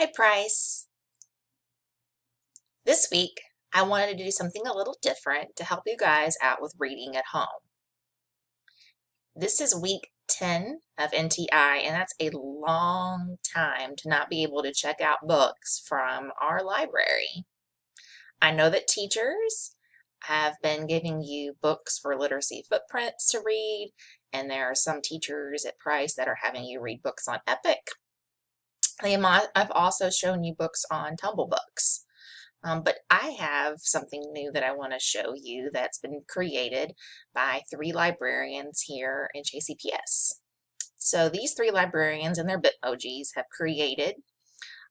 Hi, Price. This week, I wanted to do something a little different to help you guys out with reading at home. This is week 10 of NTI, and that's a long time to not be able to check out books from our library. I know that teachers have been giving you books for literacy footprints to read, and there are some teachers at Price that are having you read books on Epic. I've also shown you books on Tumble Books. But I have something new that I want to show you that's been created by 3 librarians here in JCPS. So these 3 librarians and their Bitmojis have created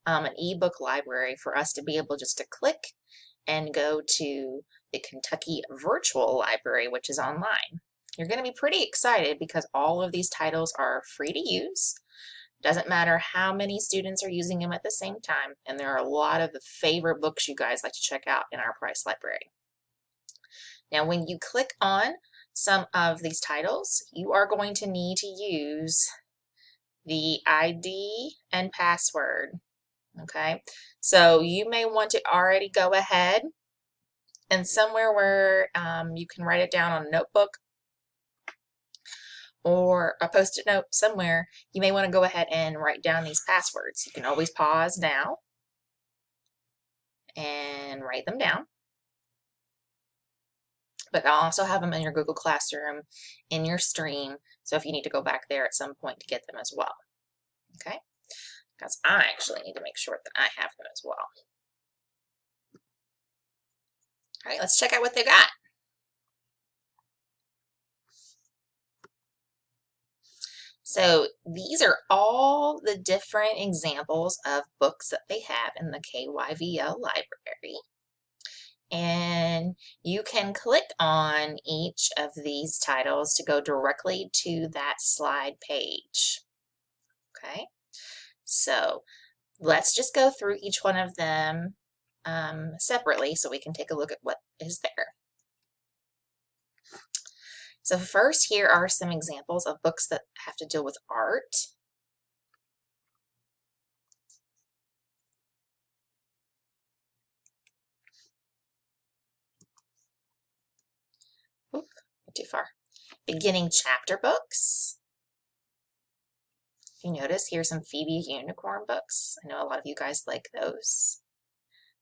an ebook library for us to be able just to click and go to the Kentucky Virtual Library, which is online. You're going to be pretty excited because all of these titles are free to use. Doesn't matter how many students are using them at the same time, and there are a lot of the favorite books you guys like to check out in our Price Library. Now, when you click on some of these titles, you are going to need to use the ID and password, okay? So you may want to already go ahead and somewhere where you can write it down on a notebook or a post-it note somewhere, you may want to go ahead and write down these passwords. You can always pause now and write them down. But I'll also have them in your Google Classroom, in your stream, so if you need to go back there at some point to get them as well. Okay? Because I actually need to make sure that I have them as well. All right, let's check out what they got. So these are all the different examples of books that they have in the KYVL library. And you can click on each of these titles to go directly to that slide page. Okay, so let's just go through each one of them separately so we can take a look at what is there. So first, here are some examples of books that have to deal with art. Oop, too far. Beginning chapter books. If you notice, here's some Phoebe Unicorn books. I know a lot of you guys like those.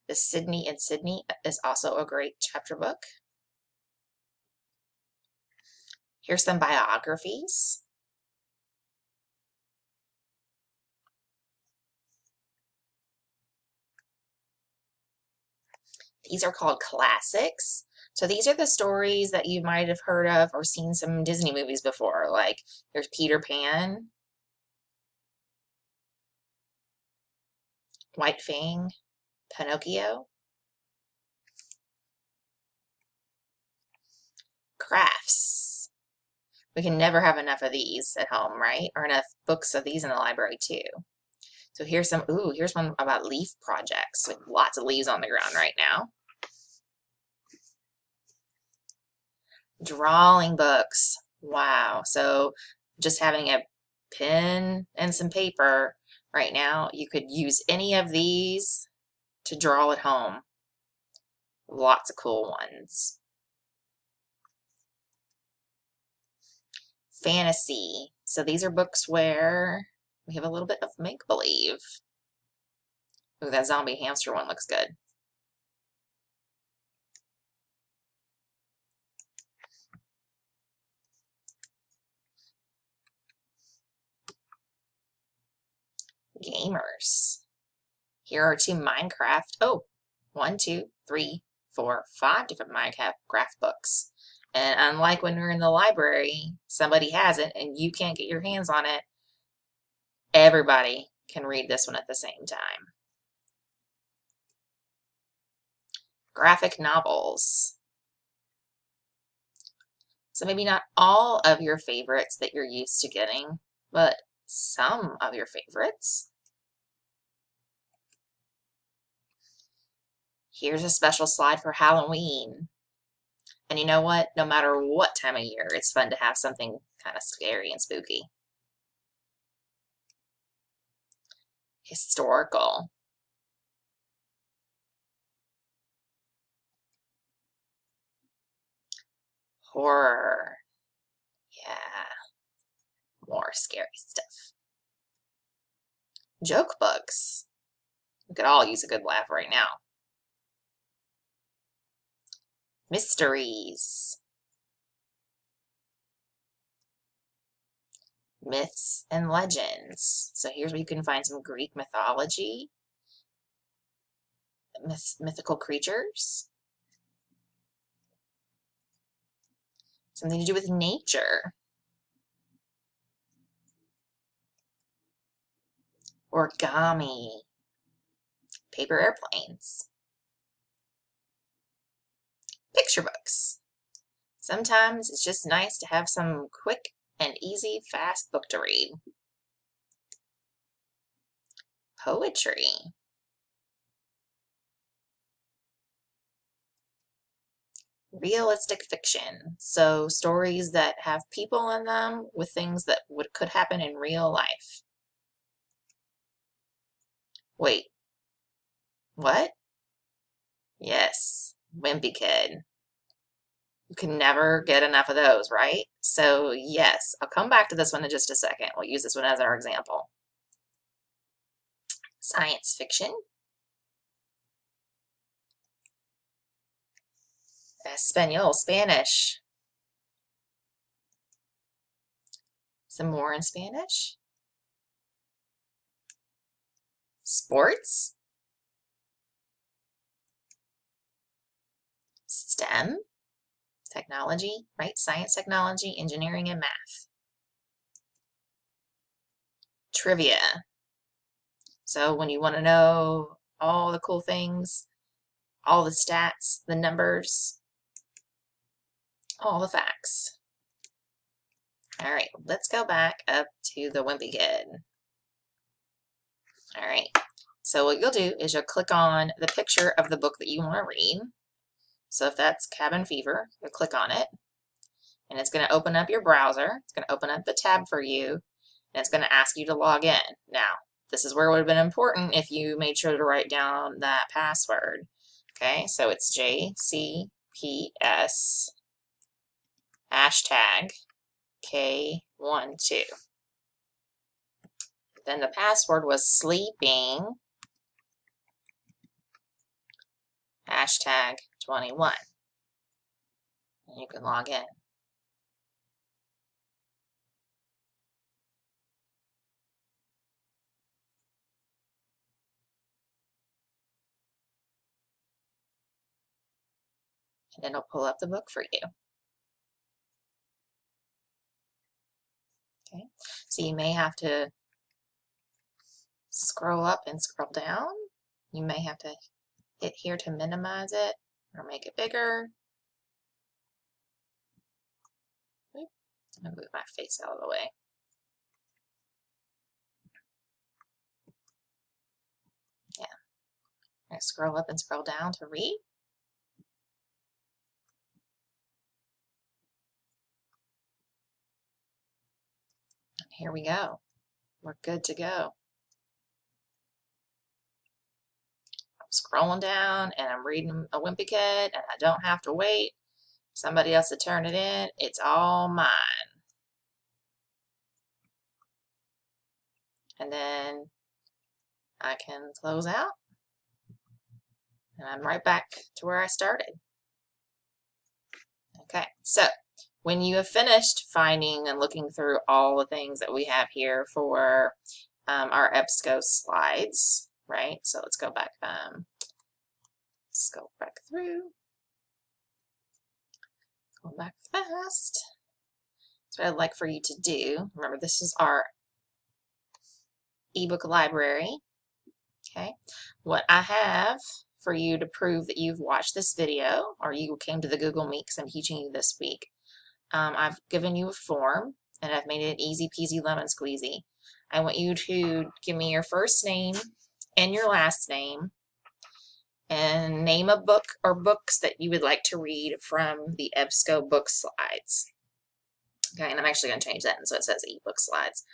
The Sydney and Sydney is also a great chapter book. Here's some biographies. These are called classics. So these are the stories that you might have heard of or seen some Disney movies before, like there's Peter Pan, White Fang, Pinocchio. Crafts. We can never have enough of these at home, right? Or enough books of these in the library too. So here's some, here's one about leaf projects with lots of leaves on the ground right now. Drawing books. Wow. So just having a pen and some paper right now, you could use any of these to draw at home. Lots of cool ones. Fantasy. So these are books where we have a little bit of make-believe. Ooh, that zombie hamster one looks good. Gamers. Here are 2 Minecraft. Oh, 1, 2, 3, 4, 5 different Minecraft books. And unlike when we're in the library, somebody has it and you can't get your hands on it, everybody can read this one at the same time. Graphic novels. So maybe not all of your favorites that you're used to getting, but some of your favorites. Here's a special slide for Halloween. And you know what? No matter what time of year, it's fun to have something kind of scary and spooky. Historical. Horror. Yeah, more scary stuff. Joke books. We could all use a good laugh right now. Mysteries. Myths and legends. So here's where you can find some Greek mythology, mythical creatures, something to do with nature, origami, paper airplanes, picture books. Sometimes it's just nice to have some quick and easy, fast book to read. Poetry. Realistic fiction. So stories that have people in them with things that could happen in real life. Wait, what? Yes, Wimpy Kid. You can never get enough of those, right? So yes, I'll come back to this one in just a second. We'll use this one as our example. Science fiction. Espanol, Spanish. Some more in Spanish. Sports. STEM. Technology, right? Science, technology, engineering, and math. Trivia. So when you want to know all the cool things, all the stats, the numbers, all the facts. All right, let's go back up to the Wimpy Kid. All right, so what you'll do is you'll click on the picture of the book that you want to read. So if that's Cabin Fever, you'll click on it, and it's going to open up your browser. It's going to open up the tab for you, and it's going to ask you to log in. Now, this is where it would have been important if you made sure to write down that password. Okay, so it's JCPS hashtag K12. Then the password was sleeping hashtag 21. And you can log in. And it'll pull up the book for you. Okay, so you may have to scroll up and scroll down. You may have to hit here to minimize it or make it bigger. Oop, I'm gonna move my face out of the way. Yeah, I scroll up and scroll down to read. And here we go. We're good to go. I'm scrolling down and I'm reading a Wimpy Kid, and I don't have to wait for somebody else to turn it in. It's all mine. And then I can close out, and I'm right back to where I started. Okay, so when you have finished finding and looking through all the things that we have here for our EBSCO slides, right? So let's go back. Let's go back through. Go back fast. That's what I'd like for you to do. Remember, this is our ebook library. Okay, what I have for you to prove that you've watched this video or you came to the Google Meet because I'm teaching you this week. I've given you a form and I've made it easy peasy lemon squeezy. I want you to give me your first name and your last name and name a book or books that you would like to read from the EBSCO book slides. Okay, and I'm actually going to change that, and so it says ebook slides.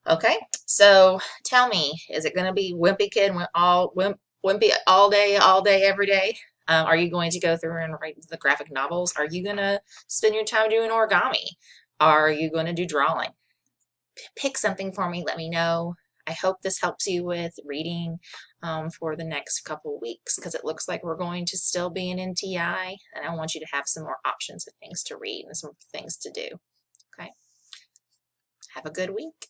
Okay, so tell me, is it going to be Wimpy Kid, Wimpy all day, every day? Are you going to go through and write the graphic novels? Are you going to spend your time doing origami? Are you going to do drawing? Pick something for me. Let me know. I hope this helps you with reading for the next couple of weeks, because it looks like we're going to still be in NTI, and I want you to have some more options of things to read and some things to do. Okay. Have a good week.